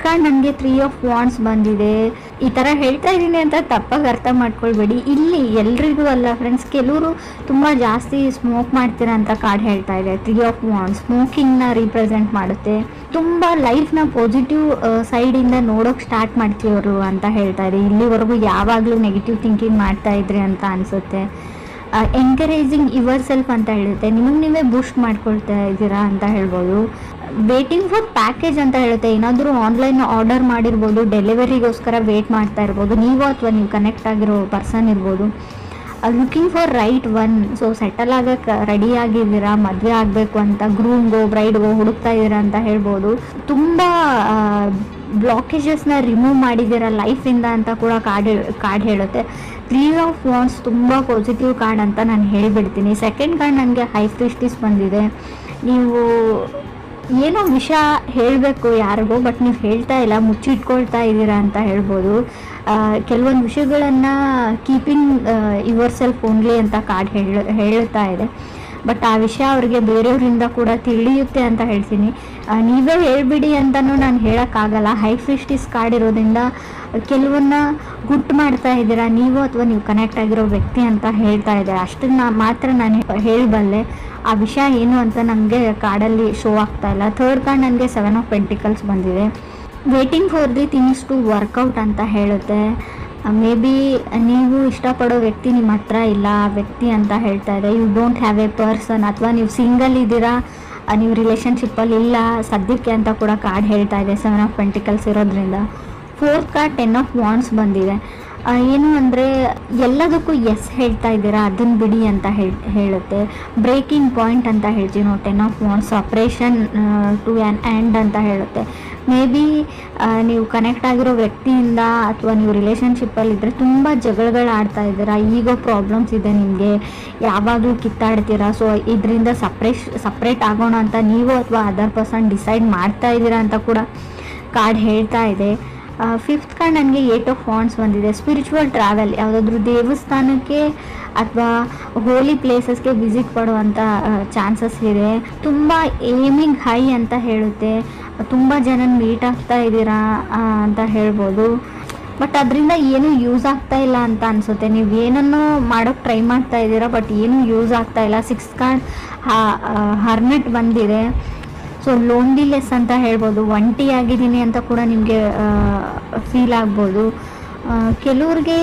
Card ನನಗೆ 3 of wands ಬಂದಿದೆ. ಈ ಥರ ಹೇಳ್ತಾ ಇದ್ದೀನಿ ಅಂತ ತಪ್ಪಾಗಿ ಅರ್ಥ ಮಾಡ್ಕೊಳ್ಬೇಡಿ. ಇಲ್ಲಿ ಎಲ್ರಿಗೂ ಅಲ್ಲ ಫ್ರೆಂಡ್ಸ್, ಕೆಲವರು ತುಂಬ ಜಾಸ್ತಿ ಸ್ಮೋಕ್ ಮಾಡ್ತೀರಾ ಅಂತ ಕಾರ್ಡ್ ಹೇಳ್ತಾ ಇದೆ. 3 ಆಫ್ ವಾಂಡ್ಸ್ ಸ್ಮೋಕಿಂಗ್ನ ರೀಪ್ರೆಸೆಂಟ್ ಮಾಡುತ್ತೆ. ತುಂಬ ಲೈಫ್ನ ಪಾಸಿಟಿವ್ ಸೈಡಿಂದ ನೋಡೋಕೆ ಸ್ಟಾರ್ಟ್ ಮಾಡ್ತೀವರು ಅಂತ ಹೇಳ್ತಾ ಇದೆ. ಇಲ್ಲಿವರೆಗೂ ಯಾವಾಗಲೂ ನೆಗೆಟಿವ್ ಥಿಂಕಿಂಗ್ ಮಾಡ್ತಾ ಇದ್ರಿ ಅಂತ ಅನಿಸುತ್ತೆ. ಎಂಕರೇಜಿಂಗ್ ಯುವರ್ ಸೆಲ್ಫ್ ಅಂತ ಹೇಳುತ್ತೆ. ನಿಮಗೆ ನೀವೇ ಬೂಸ್ಟ್ ಮಾಡ್ಕೊಳ್ತಾ ಇದ್ದೀರಾ ಅಂತ ಹೇಳ್ಬೋದು. ವೇಟಿಂಗ್ ಫಾರ್ ಪ್ಯಾಕೇಜ್ ಅಂತ ಹೇಳುತ್ತೆ. ಏನಾದರೂ ಆನ್ಲೈನ್ ಆರ್ಡರ್ ಮಾಡಿರ್ಬೋದು, ಡೆಲಿವರಿಗೋಸ್ಕರ ವೇಟ್ ಮಾಡ್ತಾ ಇರ್ಬೋದು ನೀವು, ಅಥವಾ ನೀವು ಕನೆಕ್ಟ್ ಆಗಿರೋ ಪರ್ಸನ್ ಇರ್ಬೋದು. Looking for right one. So settle ಆಗೋಕ್ಕೆ ರೆಡಿ ಆಗಿದ್ದೀರಾ, ಮದುವೆ ಆಗಬೇಕು ಅಂತ ಬ್ರೈಡ್ಗೋ ಹುಡುಕ್ತಾ ಇದ್ದೀರಾ ಅಂತ ಹೇಳ್ಬೋದು. ತುಂಬ ಬ್ಲಾಕೇಜಸ್ನ ರಿಮೂವ್ ಮಾಡಿದ್ದೀರಾ ಲೈಫಿಂದ ಅಂತ ಕೂಡ ಕಾರ್ಡ್ ಹೇಳುತ್ತೆ. 3 ಆಫ್ ವಾಂಡ್ಸ್ ತುಂಬ ಪಾಸಿಟಿವ್ ಕಾರ್ಡ್ ಅಂತ ನಾನು ಹೇಳಿಬಿಡ್ತೀನಿ. ಸೆಕೆಂಡ್ ಕಾರ್ಡ್ ನನಗೆ ಹೈ ಪ್ರೀಸ್ಟೆಸ್ ಬಂದಿದೆ. ನೀವು ಏನೋ ವಿಷಯ ಹೇಳಬೇಕು ಯಾರಿಗೋ, ಬಟ್ ನೀವು ಹೇಳ್ತಾ ಇಲ್ಲ, ಮುಚ್ಚಿಟ್ಕೊಳ್ತಾ ಇದ್ದೀರಾ ಅಂತ ಹೇಳ್ಬೋದು. ಕೆಲವೊಂದು ವಿಷಯಗಳನ್ನು ಕೀಪಿಂಗ್ ಯುವರ್ ಸೆಲ್ಫ್ ಓನ್ಲಿ ಅಂತ ಕಾರ್ಡ್ ಹೇಳ್ತಾ ಇದೆ. ಬಟ್ ಆ ವಿಷಯ ಅವ್ರಿಗೆ ಬೇರೆಯವರಿಂದ ಕೂಡ ತಿಳಿಯುತ್ತೆ ಅಂತ ಹೇಳ್ತೀನಿ. ನೀವೇ ಹೇಳ್ಬಿಡಿ ಅಂತಲೂ ನಾನು ಹೇಳೋಕ್ಕಾಗಲ್ಲ. ಹೈ ಪ್ರೀಸ್ಟೆಸ್ ಕಾರ್ಡ್ ಇರೋದ್ರಿಂದ ಕೆಲವನ್ನ ಗುಟ್ಟು ಮಾಡ್ತಾ ಇದ್ದೀರಾ ನೀವು, ಅಥವಾ ನೀವು ಕನೆಕ್ಟ್ ಆಗಿರೋ ವ್ಯಕ್ತಿ ಅಂತ ಹೇಳ್ತಾ ಇದೆ. ಅಷ್ಟನ್ನ ಮಾತ್ರ ನಾನು ಹೇಳಬಲ್ಲೆ. ಆ ವಿಷಯ ಏನು ಅಂತ ನನಗೆ ಕಾರ್ಡಲ್ಲಿ ಶೋ ಆಗ್ತಾ ಇಲ್ಲ. ಥರ್ಡ್ ಕಾರ್ಡ್ ನನಗೆ 7 ಆಫ್ ಪೆಂಟಿಕಲ್ಸ್ ಬಂದಿದೆ. Waiting for the things to work out ಅಂತ ಹೇಳುತ್ತೆ. ಮೇ ಬಿ ನೀವು ಇಷ್ಟಪಡೋ ವ್ಯಕ್ತಿ ನಿಮ್ಮ ಹತ್ರ ಇಲ್ಲ, ಆ ವ್ಯಕ್ತಿ ಅಂತ ಹೇಳ್ತಾ ಇದೆ. You don't have a person, ಅಥವಾ ನೀವು ಸಿಂಗಲ್ ಇದ್ದೀರಾ, ನೀವು ರಿಲೇಷನ್ಶಿಪ್ಪಲ್ಲಿ ಇಲ್ಲ ಸದ್ಯಕ್ಕೆ ಅಂತ ಕೂಡ ಕಾರ್ಡ್ ಹೇಳ್ತಾ ಇದೆ 7 ಆಫ್ ಪೆಂಟಿಕಲ್ಸ್ ಇರೋದ್ರಿಂದ. ಫೋರ್ತ್ ಕಾರ್ಡ್ 10 ಆಫ್ ವಾಂಡ್ಸ್ ಬಂದಿದೆ. ಏನು ಅಂದರೆ ಎಲ್ಲದಕ್ಕೂ ಎಸ್ ಹೇಳ್ತಾ ಇದ್ದೀರಾ, ಅದನ್ನು ಬಿಡಿ ಅಂತ ಹೇಳುತ್ತೆ. ಬ್ರೇಕಿಂಗ್ ಪಾಯಿಂಟ್ ಅಂತ ಹೇಳ್ತೀವಿ ನಾವು 10 of wands. Separation to an end ಅಂತ ಹೇಳುತ್ತೆ. ಮೇ ಬಿ ನೀವು ಕನೆಕ್ಟ್ ಆಗಿರೋ ವ್ಯಕ್ತಿಯಿಂದ, ಅಥವಾ ನೀವು ರಿಲೇಷನ್ಶಿಪ್ಪಲ್ಲಿದ್ದರೆ ತುಂಬ ಜಗಳಗಳು ಆಡ್ತಾ ಇದ್ದೀರಾ, ಈಗೋ ಪ್ರಾಬ್ಲಮ್ಸ್ ಇದೆ ನಿಮಗೆ, ಯಾವಾಗಲೂ ಕಿತ್ತಾಡ್ತೀರಾ. ಸೊ ಇದರಿಂದ ಸಪ್ರೇಟ್ ಆಗೋಣ ಅಂತ ನೀವು ಅಥವಾ ಅದರ್ ಪರ್ಸನ್ ಡಿಸೈಡ್ ಮಾಡ್ತಾ ಇದ್ದೀರಾ ಅಂತ ಕೂಡ ಕಾರ್ಡ್ ಹೇಳ್ತಾ ಇದೆ. ಫಿಫ್ತ್ ಕಾರ್ಡ್ ನನಗೆ 8 ಆಫ್ ವಾಂಡ್ಸ್ ಬಂದಿದೆ. ಸ್ಪಿರಿಚುವಲ್ ಟ್ರಾವೆಲ್, ಯಾವುದಾದ್ರೂ ದೇವಸ್ಥಾನಕ್ಕೆ ಅಥವಾ ಹೋಲಿ ಪ್ಲೇಸಸ್ಗೆ ವಿಸಿಟ್ ಮಾಡುವಂಥ ಚಾನ್ಸಸ್ ಇದೆ. ತುಂಬ ಏಮಿಂಗ್ ಹೈ ಅಂತ ಹೇಳುತ್ತೆ. ತುಂಬ ಜನ ಮೀಟ್ ಆಗ್ತಾ ಇದ್ದೀರಾ ಅಂತ ಹೇಳ್ಬೋದು. ಬಟ್ ಅದರಿಂದ ಏನೂ ಯೂಸ್ ಆಗ್ತಾ ಇಲ್ಲ ಅಂತ ಅನಿಸುತ್ತೆ. ನೀವು ಏನನ್ನೋ ಮಾಡೋಕ್ಕೆ ಟ್ರೈ ಮಾಡ್ತಾ ಇದ್ದೀರಾ, ಬಟ್ ಏನೂ ಯೂಸ್ ಆಗ್ತಾ ಇಲ್ಲ. 6th ಕಾರ್ಡ್ ಹರ್ನೆಟ್ ಬಂದಿದೆ. ಸೊ ಲೋನ್ಲಿನೆಸ್ ಅಂತ ಹೇಳ್ಬೋದು. ಒಂಟಿ ಆಗಿದ್ದೀನಿ ಅಂತ ಕೂಡ ನಿಮಗೆ ಫೀಲ್ ಆಗ್ಬೋದು. ಕೆಲವ್ರಿಗೆ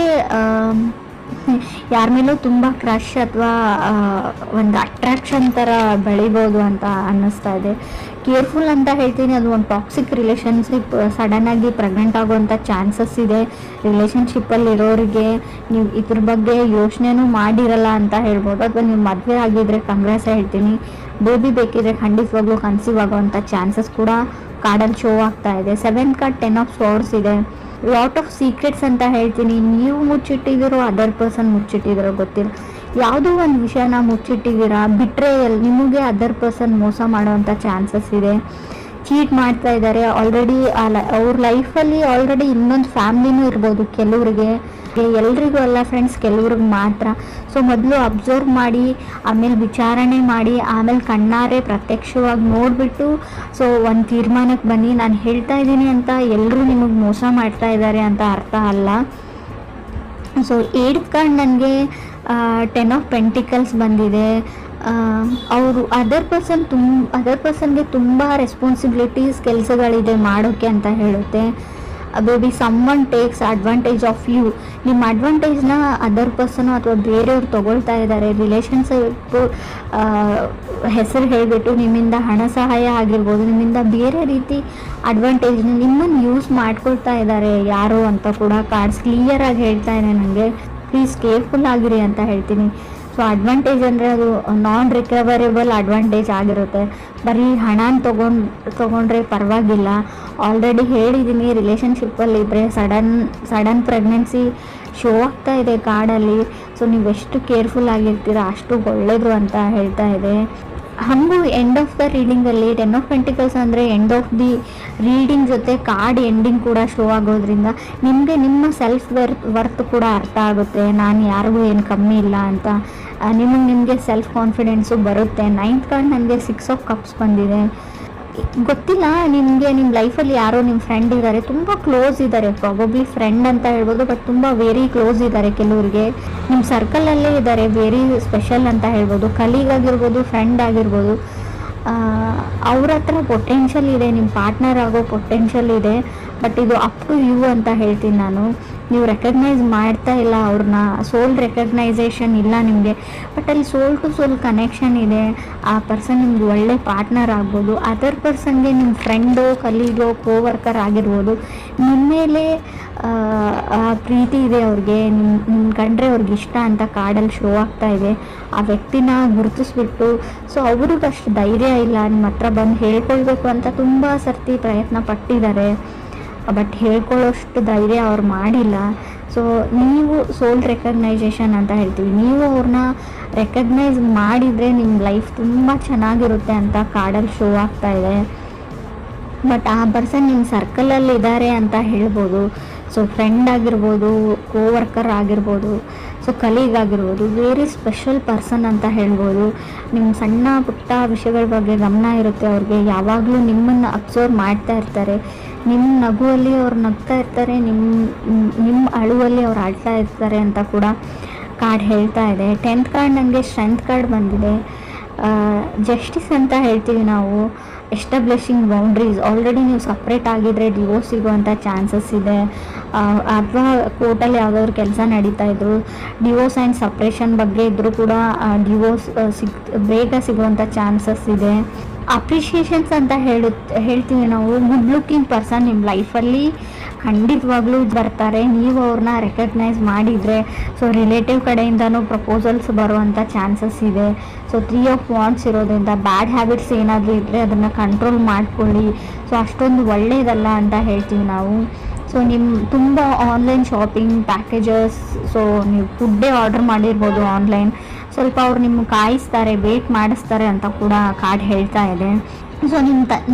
ಯಾರ ಮೇಲೂ ತುಂಬ ಕ್ರಶ್ ಅಥವಾ ಒಂದು ಅಟ್ರಾಕ್ಷನ್ ಥರ ಬೆಳಿಬೋದು ಅಂತ ಅನ್ನಿಸ್ತಾ ಇದೆ. ಕೇರ್ಫುಲ್ ಅಂತ ಹೇಳ್ತೀನಿ. ಅದು ಒಂದು ಟಾಕ್ಸಿಕ್ ರಿಲೇಷನ್ಶಿಪ್, ಸಡನ್ನಾಗಿ ಪ್ರೆಗ್ನೆಂಟ್ ಆಗುವಂಥ ಚಾನ್ಸಸ್ ಇದೆ. ರಿಲೇಷನ್ಶಿಪ್ಪಲ್ಲಿರೋರಿಗೆ ನೀವು ಇದ್ರ ಬಗ್ಗೆ ಯೋಚನೆನೂ ಮಾಡಿರಲ್ಲ ಅಂತ ಹೇಳ್ಬೋದು. ಅಥವಾ ನೀವು ಮದುವೆ ಆಗಿದ್ರೆ ಕಂಗ್ರೆಸ್ ಹೇಳ್ತೀನಿ. ಬೇಬಿ ಬೇಕಿದ್ರೆ ಖಂಡಿತವಾಗ್ಲೂ ಕನ್ಸೀವ್ ಆಗುವಂಥ ಚಾನ್ಸಸ್ ಕೂಡ ಕಾರ್ಡಲ್ಲಿ ಶೋ ಆಗ್ತಾ ಇದೆ. 7th ಕಾರ್ಡ್ 10 ಆಫ್ ಸ್ವರ್ಡ್ಸ್ ಇದೆ. ಲಾಟ್ ಆಫ್ ಸೀಕ್ರೆಟ್ಸ್ ಅಂತ ಹೇಳ್ತೀನಿ. ನೀವು ಮುಚ್ಚಿಟ್ಟಿದ್ದೀರೋ, ಅದರ್ ಪರ್ಸನ್ ಮುಚ್ಚಿಟ್ಟಿದ್ದೀರೋ ಗೊತ್ತಿಲ್ಲ. ಯಾವುದೋ ಒಂದು ವಿಷಯನ ಮುಚ್ಚಿಟ್ಟಿದ್ದೀರಾ. ಬಿಟ್ರೇಯಲ್, ನಿಮಗೆ ಅದರ್ ಪರ್ಸನ್ ಮೋಸ ಮಾಡೋವಂಥ ಚಾನ್ಸಸ್ ಇದೆ. ಚೀಟ್ ಮಾಡ್ತಾ ಇದ್ದಾರೆ ಆಲ್ರೆಡಿ. ಅವ್ರ ಲೈಫಲ್ಲಿ ಆಲ್ರೆಡಿ ಇನ್ನೊಂದು ಫ್ಯಾಮ್ಲಿನೂ ಇರ್ಬೋದು ಕೆಲವ್ರಿಗೆ. ಎಲ್ರಿಗೂ ಅಲ್ಲ ಫ್ರೆಂಡ್ಸ್, ಕೆಲವ್ರಿಗೆ ಮಾತ್ರ. ಸೊ ಮೊದಲು ಅಬ್ಸರ್ವ್ ಮಾಡಿ, ಆಮೇಲೆ ವಿಚಾರಣೆ ಮಾಡಿ, ಆಮೇಲೆ ಕಣ್ಣಾರೆ ಪ್ರತ್ಯಕ್ಷವಾಗಿ ನೋಡಿಬಿಟ್ಟು ಸೊ ಒಂದು ತೀರ್ಮಾನಕ್ಕೆ ಬನ್ನಿ. ನಾನು ಹೇಳ್ತಾ ಇದ್ದೀನಿ ಅಂತ ಎಲ್ಲರೂ ನಿಮಗೆ ಮೋಸ ಮಾಡ್ತಾ ಇದ್ದಾರೆ ಅಂತ ಅರ್ಥ ಅಲ್ಲ. ಸೊ 8th ಕಾರ್ಡ್ ನನಗೆ 10 ಆಫ್ ಪೆಂಟಿಕಲ್ಸ್ ಬಂದಿದೆ. ಅವರು ಅದರ್ ಪರ್ಸನ್ಗೆ ತುಂಬ ರೆಸ್ಪಾನ್ಸಿಬಿಲಿಟೀಸ್, ಕೆಲಸಗಳಿದೆ ಮಾಡೋಕ್ಕೆ ಅಂತ ಹೇಳುತ್ತೆ. Baby someone takes advantage of you. ನಿಮ್ಮ ಅಡ್ವಾಂಟೇಜ್ನ ಅದರ್ ಪರ್ಸನು ಅಥವಾ ಬೇರೆಯವ್ರು ತೊಗೊಳ್ತಾ ಇದ್ದಾರೆ. ರಿಲೇಷನ್ಶಿಪ್ ಹೆಸರು ಹೇಳಿಬಿಟ್ಟು ನಿಮ್ಮಿಂದ ಹಣ ಸಹಾಯ ಆಗಿರ್ಬೋದು, ನಿಮ್ಮಿಂದ ಬೇರೆ ರೀತಿ ಅಡ್ವಾಂಟೇಜ್ನ ನಿಮ್ಮನ್ನು ಯೂಸ್ ಮಾಡ್ಕೊಳ್ತಾ ಇದ್ದಾರೆ ಯಾರು ಅಂತ ಕೂಡ ಕಾರ್ಡ್ಸ್ ಕ್ಲಿಯರಾಗಿ ಹೇಳ್ತಾ ಇದೆ ನನಗೆ. ಪ್ಲೀಸ್ ಕೇರ್ಫುಲ್ ಆಗಿರಿ ಅಂತ ಹೇಳ್ತೀನಿ. ಸೊ ಅಡ್ವಾಂಟೇಜ್ ಅಂದರೆ ಅದು ನಾನ್ ರಿಕವರೇಬಲ್ ಅಡ್ವಾಂಟೇಜ್ ಆಗಿರುತ್ತೆ. ಬರೀ ಹಣನ ತೊಗೊಂಡ್ರೆ ಪರವಾಗಿಲ್ಲ. ಆಲ್ರೆಡಿ ಹೇಳಿದ್ದೀನಿ, ರಿಲೇಷನ್ಶಿಪ್ಪಲ್ಲಿದ್ದರೆ ಸಡನ್ ಪ್ರೆಗ್ನೆನ್ಸಿ ಶೋ ಆಗ್ತಾ ಇದೆ ಕಾರ್ಡಲ್ಲಿ. ಸೊ ನೀವೆಷ್ಟು ಕೇರ್ಫುಲ್ ಆಗಿರ್ತೀರ ಅಷ್ಟು ಒಳ್ಳೆಯದು ಅಂತ ಹೇಳ್ತಾ ಇದೆ. ಹಾಗೂ ಎಂಡ್ ಆಫ್ ದ ರೀಡಿಂಗಲ್ಲಿ 10 ಆಫ್ ಪೆಂಟಿಕಲ್ಸ್ ಅಂದರೆ ಎಂಡ್ ಆಫ್ ದಿ ರೀಡಿಂಗ್ ಜೊತೆ ಕಾರ್ಡ್ ಎಂಡಿಂಗ್ ಕೂಡ ಶೋ ಆಗೋದ್ರಿಂದ ನಿಮಗೆ ನಿಮ್ಮ ಸೆಲ್ಫ್ ವರ್ತ್ ಕೂಡ ಅರ್ಥ ಆಗುತ್ತೆ. ನಾನು ಯಾರಿಗೂ ಏನು ಕಮ್ಮಿ ಇಲ್ಲ ಅಂತ ನಿಮಗೆ ಸೆಲ್ಫ್ ಕಾನ್ಫಿಡೆನ್ಸು ಬರುತ್ತೆ. 9th ಕಾರ್ಡ್ ನನಗೆ 6 ಆಫ್ ಕಪ್ಸ್ ಬಂದಿದೆ. ಗೊತ್ತಿಲ್ಲ ನಿಮಗೆ ನಿಮ್ಮ ಲೈಫಲ್ಲಿ ಯಾರೋ ನಿಮ್ಮ ಫ್ರೆಂಡ್ ಇದ್ದಾರೆ, ತುಂಬ ಕ್ಲೋಸ್ ಇದ್ದಾರೆ, ಪ್ರಾಬಬ್ಲಿ ಫ್ರೆಂಡ್ ಅಂತ ಹೇಳ್ಬೋದು, ಬಟ್ ತುಂಬ ವೆರಿ ಕ್ಲೋಸ್ ಇದ್ದಾರೆ. ಕೆಲವರಿಗೆ ನಿಮ್ಮ ಸರ್ಕಲಲ್ಲೇ ಇದ್ದಾರೆ, ವೆರಿ ಸ್ಪೆಷಲ್ ಅಂತ ಹೇಳ್ಬೋದು, ಕಲೀಗ್ ಆಗಿರ್ಬೋದು, ಫ್ರೆಂಡ್ ಆಗಿರ್ಬೋದು. ಅವ್ರ ಹತ್ರ ಪೊಟೆನ್ಷಿಯಲ್ ಇದೆ, ನಿಮ್ಮ ಪಾರ್ಟ್ನರ್ ಆಗೋ ಪೊಟೆನ್ಷಿಯಲ್ ಇದೆ. ಬಟ್ ಇದು ಅಪ್ ಟು ಯು ಅಂತ ಹೇಳ್ತೀನಿ ನಾನು. ನೀವು ರೆಕಗ್ನೈಸ್ ಮಾಡ್ತಾ ಇಲ್ಲ ಅವ್ರನ್ನ, ಸೋಲ್ ರೆಕಗ್ನೈಸೇಷನ್ ಇಲ್ಲ ನಿಮಗೆ, ಬಟ್ ಅಲ್ಲಿ ಸೋಲ್ ಟು ಸೋಲ್ ಕನೆಕ್ಷನ್ ಇದೆ. ಆ ಪರ್ಸನ್ ನಿಮ್ಗೆ ಒಳ್ಳೆ ಪಾರ್ಟ್ನರ್ ಆಗ್ಬೋದು, ಅದರ್ ಪರ್ಸನ್ಗೆ ನಿಮ್ಮ ಫ್ರೆಂಡು, ಕಲೀಗೋ, ಕೋವರ್ಕರ್ ಆಗಿರ್ಬೋದು, ನಿಮ್ಮ ಮೇಲೆ ಪ್ರೀತಿ ಇದೆ ಅವ್ರಿಗೆ, ನಿಮ್ಮ ಕಂಡ್ರೆ ಅವ್ರಿಗೆ ಇಷ್ಟ ಅಂತ ಕಾರ್ಡಲ್ಲಿ ಶೋ ಆಗ್ತಾ ಇದೆ. ಆ ವ್ಯಕ್ತಿನ ಗುರುತಿಸ್ಬಿಟ್ಟು, ಸೊ ಅವ್ರಿಗೆ ಅಷ್ಟು ಧೈರ್ಯ ಇಲ್ಲ ನಿಮ್ಮ ಹತ್ರ ಬಂದು ಹೇಳ್ಕೊಳ್ಬೇಕು ಅಂತ ತುಂಬ ಸರ್ತಿ ಪ್ರಯತ್ನ ಪಟ್ಟಿದ್ದಾರೆ, ಬಟ್ ಹೇಳ್ಕೊಳ್ಳೋಷ್ಟು ಧೈರ್ಯ ಅವ್ರು ಮಾಡಿಲ್ಲ. ಸೊ ನೀವು ಸೋಲ್ ರೆಕಗ್ನೈಸೇಷನ್ ಅಂತ ಹೇಳ್ತೀವಿ, ನೀವು ಅವ್ರನ್ನ ರೆಕಗ್ನೈಸ್ ಮಾಡಿದರೆ ನಿಮ್ಮ ಲೈಫ್ ತುಂಬ ಚೆನ್ನಾಗಿರುತ್ತೆ ಅಂತ ಕಾರ್ಡಲ್ಲಿ ಶೋ ಆಗ್ತಾ ಇದೆ. ಬಟ್ ಆ ಪರ್ಸನ್ ನಿಮ್ಮ ಸರ್ಕಲಲ್ಲಿ ಇದ್ದಾರೆ ಅಂತ ಹೇಳ್ಬೋದು. ಸೊ ಫ್ರೆಂಡ್ ಆಗಿರ್ಬೋದು, ಕೋವರ್ಕರ್ ಆಗಿರ್ಬೋದು, ಸೊ ಕಲೀಗ್ ಆಗಿರ್ಬೋದು, ವೆರಿ ಸ್ಪೆಷಲ್ ಪರ್ಸನ್ ಅಂತ ಹೇಳ್ಬೋದು. ನಿಮ್ಮ ಸಣ್ಣ ಪುಟ್ಟ ವಿಷಯಗಳ ಬಗ್ಗೆ ಗಮನ ಇರುತ್ತೆ ಅವ್ರಿಗೆ, ಯಾವಾಗಲೂ ನಿಮ್ಮನ್ನು ಅಬ್ಸರ್ವ್ ಮಾಡ್ತಾ ಇರ್ತಾರೆ, ನಿಮ್ಮ ನಗುವಲ್ಲಿ ಅವ್ರು ನಗ್ತಾ ಇರ್ತಾರೆ, ನಿಮ್ಮ ಅಳುವಲ್ಲಿ ಅವ್ರು ಆಡ್ತಾ ಇರ್ತಾರೆ ಅಂತ ಕೂಡ ಕಾರ್ಡ್ ಹೇಳ್ತಾ ಇದೆ. 10th ಕಾರ್ಡ್ ನನಗೆ ಸ್ಟ್ರೆಂತ್ ಕಾರ್ಡ್ ಬಂದಿದೆ. ಜಸ್ಟಿಸ್ ಅಂತ ಹೇಳ್ತೀವಿ ನಾವು, ಎಸ್ಟಾಬ್ಲಿಷಿಂಗ್ ಬೌಂಡ್ರೀಸ್. ಆಲ್ರೆಡಿ ನೀವು ಸಪ್ರೇಟ್ ಆಗಿದ್ದರೆ ಡಿವೋರ್ಸ್ ಸಿಗುವಂಥ ಚಾನ್ಸಸ್ ಇದೆ, ಅಥವಾ ಕೋರ್ಟಲ್ಲಿ ಯಾವುದಾದ್ರು ಕೆಲಸ ನಡೀತಾ ಇದ್ರು, ಡಿವೋರ್ಸ್ ಆ್ಯಂಡ್ ಸಪ್ರೇಷನ್ ಬಗ್ಗೆ ಇದ್ದರೂ ಕೂಡ ಡಿವೋರ್ಸ್ ಬೇಗ ಸಿಗುವಂಥ ಚಾನ್ಸಸ್ ಇದೆ. ಅಪ್ರಿಷಿಯೇಷನ್ಸ್ ಅಂತ ಹೇಳ್ತೀವಿ ನಾವು. ಗುಡ್ ಲುಕ್ಕಿಂಗ್ ಪರ್ಸನ್ ನಿಮ್ಮ ಲೈಫಲ್ಲಿ ಖಂಡಿತವಾಗ್ಲೂ ಬರ್ತಾರೆ, ನೀವು ಅವ್ರನ್ನ ರೆಕಗ್ನೈಸ್ ಮಾಡಿದರೆ. ಸೊ ರಿಲೇಟಿವ್ ಕಡೆಯಿಂದನೂ ಪ್ರಪೋಸಲ್ಸ್ ಬರುವಂಥ ಚಾನ್ಸಸ್ ಇದೆ. ಸೊ 3 ಆಫ್ ವಾಂಡ್ಸ್ ಇರೋದ್ರಿಂದ ಬ್ಯಾಡ್ ಹ್ಯಾಬಿಟ್ಸ್ ಏನಾದರೂ ಇದ್ದರೆ ಅದನ್ನು ಕಂಟ್ರೋಲ್ ಮಾಡ್ಕೊಳ್ಳಿ. ಸೊ ಅಷ್ಟೊಂದು ಒಳ್ಳೆಯದಲ್ಲ ಅಂತ ಹೇಳ್ತೀವಿ ನಾವು. ಸೊ ತುಂಬ ಆನ್ಲೈನ್ ಶಾಪಿಂಗ್ ಪ್ಯಾಕೇಜಸ್, ಸೊ ನೀವು ಫುಡ್ಡೇ ಆರ್ಡರ್ ಮಾಡಿರ್ಬೋದು ಆನ್ಲೈನ್, ಸ್ವಲ್ಪ ಅವ್ರು ನಿಮ್ಗೆ ಕಾಯಿಸ್ತಾರೆ, ವೇಟ್ ಮಾಡಿಸ್ತಾರೆ ಅಂತ ಕೂಡ ಕಾರ್ಡ್ ಹೇಳ್ತಾ ಇದೆ. ಸೊ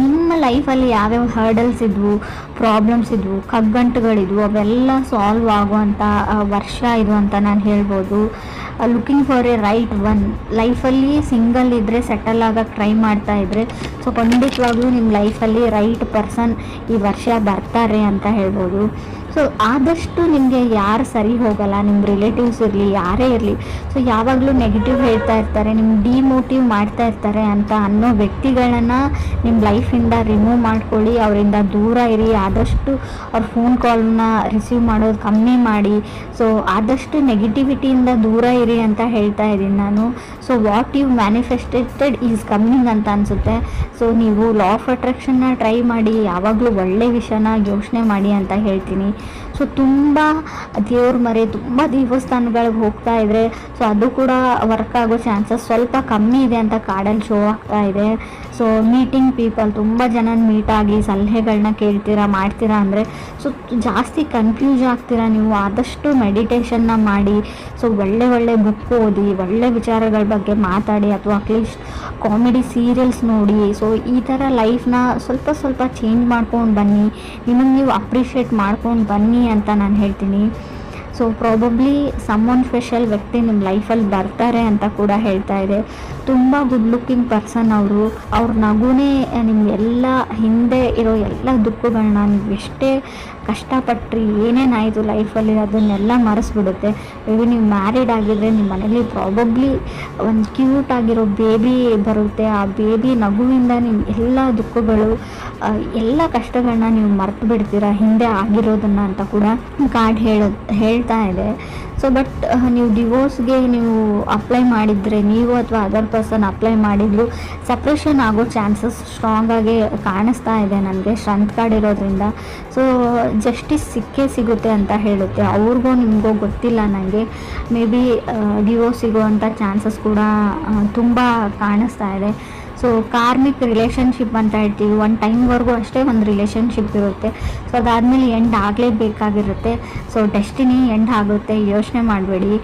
ನಿಮ್ಮ ಲೈಫಲ್ಲಿ ಯಾವ್ಯಾವ ಹರ್ಡಲ್ಸ್ ಇದ್ವು, ಪ್ರಾಬ್ಲಮ್ಸ್ ಇದ್ವು, ಕಗ್ಗಂಟುಗಳಿದ್ವು, ಅವೆಲ್ಲ ಸಾಲ್ವ್ ಆಗುವಂಥ ವರ್ಷ ಇದು ಅಂತ ನಾನು ಹೇಳ್ಬೋದು. Looking for A right one. ಲೈಫಲ್ಲಿ ಸಿಂಗಲ್ ಇದ್ದರೆ, ಸೆಟಲ್ ಆಗೋಕ್ಕೆ ಟ್ರೈ ಮಾಡ್ತಾ ಇದ್ದರೆ, ಸೊ ಖಂಡಿತವಾಗ್ಲೂ ನಿಮ್ಮ ಲೈಫಲ್ಲಿ ರೈಟ್ ಪರ್ಸನ್ ಈ ವರ್ಷ ಬರ್ತಾರೆ ಅಂತ ಹೇಳ್ಬೋದು. ಸೊ ಆದಷ್ಟು ನಿಮಗೆ ಯಾರು ಸರಿ ಹೋಗಲ್ಲ, ನಿಮ್ಮ ರಿಲೇಟಿವ್ಸ್ ಇರಲಿ, ಯಾರೇ ಇರಲಿ, ಸೊ ಯಾವಾಗಲೂ ನೆಗೆಟಿವ್ ಹೇಳ್ತಾ ಇರ್ತಾರೆ, ನಿಮ್ಗೆ ಡಿಮೋಟಿವ್ ಮಾಡ್ತಾ ಇರ್ತಾರೆ ಅಂತ ಅನ್ನೋ ವ್ಯಕ್ತಿಗಳನ್ನು ನಿಮ್ಮ ಲೈಫಿಂದ ರಿಮೂವ್ ಮಾಡ್ಕೊಳ್ಳಿ, ಅವರಿಂದ ದೂರ ಇರಿ. ಆದಷ್ಟು ಅವ್ರ ಫೋನ್ ಕಾಲ್ನ ರಿಸೀವ್ ಮಾಡೋದು ಕಮ್ಮಿ ಮಾಡಿ. ಸೊ ಆದಷ್ಟು ನೆಗೆಟಿವಿಟಿಯಿಂದ ದೂರ ಇರಿ ಅಂತ ಹೇಳ್ತಾ ಇದ್ದೀನಿ ನಾನು. So what you manifested is coming ಅಂತ ಅನಿಸುತ್ತೆ. ಸೊ ನೀವು ಲಾ ಆಫ್ ಅಟ್ರಾಕ್ಷನ್ನ ಟ್ರೈ ಮಾಡಿ, ಯಾವಾಗಲೂ ಒಳ್ಳೆ ವಿಷಯನ ಯೋಚನೆ ಮಾಡಿ ಅಂತ ಹೇಳ್ತೀನಿ. ಸೊ ತುಂಬ ದೇವ್ರ ಮರೆ, ತುಂಬ ದೇವಸ್ಥಾನಗಳಿಗೆ ಹೋಗ್ತಾ ಇದ್ರೆ, ಸೊ ಅದು ಕೂಡ ವರ್ಕ್ ಆಗೋ ಚಾನ್ಸಸ್ ಸ್ವಲ್ಪ ಕಮ್ಮಿ ಇದೆ ಅಂತ ಕಾರ್ಡಲ್ಲಿ ಶೋ ಆಗ್ತಾ ಇದೆ. ಸೊ ಮೀಟಿಂಗ್ ಪೀಪಲ್, ತುಂಬ ಜನ ಮೀಟ್ ಆಗಿ ಸಲಹೆಗಳನ್ನ ಕೇಳ್ತೀರಾ, ಮಾಡ್ತೀರಾ ಅಂದರೆ ಸೊ ಜಾಸ್ತಿ ಕನ್ಫ್ಯೂಸ್ ಆಗ್ತೀರಾ ನೀವು. ಆದಷ್ಟು ಮೆಡಿಟೇಷನ್ನ ಮಾಡಿ, ಸೊ ಒಳ್ಳೆ ಬುಕ್ ಓದಿ, ಒಳ್ಳೆ ವಿಚಾರಗಳ ಬಗ್ಗೆ ಮಾತಾಡಿ, ಅಥವಾ ಅಟ್ಲೀಸ್ಟ್ ಕಾಮಿಡಿ ಸೀರಿಯಲ್ಸ್ ನೋಡಿ. ಸೊ ಈ ಥರ ಲೈಫ್ನ ಸ್ವಲ್ಪ ಚೇಂಜ್ ಮಾಡ್ಕೊಂಡು ಬನ್ನಿ, ನಿಮಗೆ ನೀವು ಅಪ್ರಿಷಿಯೇಟ್ ಮಾಡ್ಕೊಂಡು ಬನ್ನಿ ಅಂತ ನಾನು ಹೇಳ್ತೀನಿ. ಸೊ ಪ್ರಾಬಬ್ಲಿ ಸಮ್ಮನ್ ಸ್ಪೆಷಲ್ ವ್ಯಕ್ತಿ ನಿಮ್ಮ ಲೈಫಲ್ಲಿ ಬರ್ತಾರೆ ಅಂತ ಕೂಡ ಹೇಳ್ತಾ ಇದೆ. ತುಂಬ ಗುಡ್ ಲುಕ್ಕಿಂಗ್ ಪರ್ಸನ್ ಅವರು. ಅವ್ರ ನಗುನೇ ನಿಮಗೆಲ್ಲ ಹಿಂದೆ ಇರೋ ಎಲ್ಲ ದುಃಖಗಳನ್ನ, ನೀವು ಎಷ್ಟೇ ಕಷ್ಟಪಟ್ರಿ, ಏನೇನಾಯಿತು ಲೈಫಲ್ಲಿ ಅದನ್ನೆಲ್ಲ ಮರೆಸ್ಬಿಡುತ್ತೆ. ಮೇ ಬಿ ನೀವು ಮ್ಯಾರಿಡ್ ಆಗಿದ್ದರೆ ನಿಮ್ಮ ಮನೇಲಿ ಪ್ರಾಬಬ್ಲಿ ಒಂದು ಕ್ಯೂಟ್ ಆಗಿರೋ ಬೇಬಿ ಬರುತ್ತೆ. ಆ ಬೇಬಿ ನಗುವಿಂದ ನಿಮ್ಮ ಎಲ್ಲ ದುಃಖಗಳು, ಎಲ್ಲ ಕಷ್ಟಗಳನ್ನ ನೀವು ಮರೆತು ಬಿಡ್ತೀರಾ, ಹಿಂದೆ ಆಗಿರೋದನ್ನು ಅಂತ ಕೂಡ ಕಾರ್ಡ್ ಹೇಳ್ತಾ ಇದೆ. ಸೊ ಬಟ್ ನೀವು ಡಿವೋರ್ಸ್ಗೆ ನೀವು ಅಪ್ಲೈ ಮಾಡಿದರೆ, ನೀವು ಅಥವಾ ಅದರ್ ಪರ್ಸನ್ ಅಪ್ಲೈ ಮಾಡಿದ್ರು, ಸಪ್ರೇಷನ್ ಆಗೋ ಚಾನ್ಸಸ್ ಸ್ಟ್ರಾಂಗಾಗಿ ಕಾಣಿಸ್ತಾ ಇದೆ ನನಗೆ, ಸ್ಟ್ರೆಂತ್ ಕಾರ್ಡ್ ಇರೋದ್ರಿಂದ. ಸೊ ಜಸ್ಟಿಸ್ ಸಿಗುತ್ತೆ ಅಂತ ಹೇಳುತ್ತೆ. ಅವ್ರಿಗೂ ನಿಮಗೂ ಗೊತ್ತಿಲ್ಲ ನನಗೆ, ಮೇ ಬಿ ಡಿವೋರ್ಸ್ ಸಿಗುವಂಥ ಚಾನ್ಸಸ್ ಕೂಡ ತುಂಬ ಕಾಣಿಸ್ತಾ ಇದೆ. ಸೊ ಕಾರ್ಮಿಕ್ ರಿಲೇಷನ್ಶಿಪ್ ಅಂತ ಹೇಳ್ತೀವಿ, ಒಂದು ಟೈಮ್ವರೆಗೂ ಅಷ್ಟೇ ಒಂದು ರಿಲೇಷನ್ಶಿಪ್ ಇರುತ್ತೆ. ಸೊ ಅದಾದಮೇಲೆ ಎಂಡ್ ಆಗಲೇಬೇಕಾಗಿರುತ್ತೆ. ಸೊ ಡೆಸ್ಟಿನಿ ಎಂಡ್ ಆಗುತ್ತೆ, ಯೋಚನೆ ಮಾಡಬೇಡಿ.